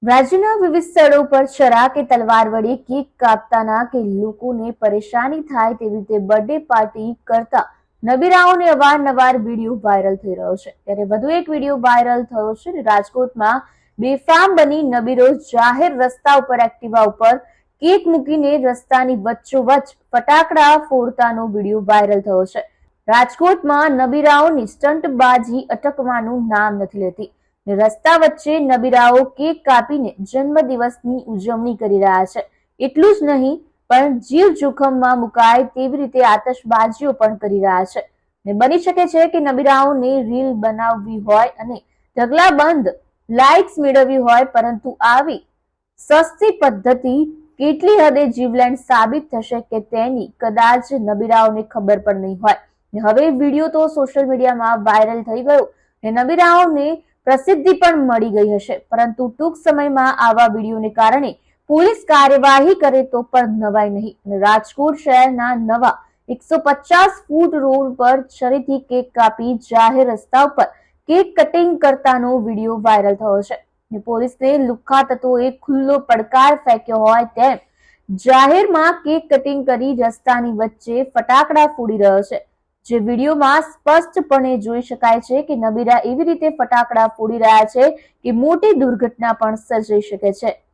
રાજ્યના વિવિધ સ્થળો પર છરા કે તલવાર વડે કેક કાપતાના કે લોકોને પરેશાની થાય તેવી રીતે બર્થડે પાર્ટી કરતા નબીરાઓને અવારનવાર વિડીયો વાયરલ થઈ રહ્યો છે। ત્યારે વધુ એક વિડીયો વાયરલ થયો છે। રાજકોટમાં બેફામ બની નબીરો જાહેર રસ્તા ઉપર એક્ટિવા ઉપર કેક મૂકીને રસ્તાની વચ્ચોવચ્ચ ફટાકડા ફોડતાનો વિડીયો વાયરલ થયો છે। રાજકોટમાં નબીરાઓની સ્ટંટબાજી અટકવાનું નામ નથી લેતી। રસ્તા વચ્ચે નબીરાઓ કેક કાપીને જન્મદિવસની ઉજવણી કરી રહ્યા છે। એટલું જ નહીં પણ જીવ જોખમમાં મુકાય તેવી રીતે આતશબાજીઓ પણ કરી રહ્યા છે। ને બની શકે છે કે નબીરાઓને રીલ બનાવવી હોય અને ઢગલાબંધ લાઇક્સ મેળવવી હોય, પરંતુ આવી સસ્તી પદ્ધતિ કેટલી હદે જીવલેણ સાબિત થશે કે તેની કદાચ નબીરાઓને ખબર પણ નહીં હોય। હવે વિડીયો તો સોશિયલ મીડિયામાં વાયરલ થઈ ગયો ને નબીરાઓને પ્રસિદ્ધિ પણ મળી ગઈ હશે, પરંતુ ટૂંક સમયમાં આવા વિડીયોને કારણે પોલીસ કાર્યવાહી કરે તો પણ નવાઈ નહીં। રાજકોટ શહેરના નવા 150 ફૂટ રોડ પર છરીથી કેક કાપી જાહેર રસ્તા ઉપર કેક કટિંગ કરતાનો વિડીયો વાયરલ થયો છે। પોલીસને લુખ્ખા તત્વોએ ખુલ્લો પડકાર ફેંક્યો હોય તેમ જાહેરમાં કેક કટિંગ કરી રસ્તાની વચ્ચે ફટાકડા ફોડી રહ્યો છે। જે વિડીયોમાં સ્પષ્ટપણે જોઈ શકાય છે કે નબીરા એવી રીતે ફટાકડા ફોડી રહ્યા છે કે મોટી દુર્ઘટના પણ સર્જાઈ શકે છે।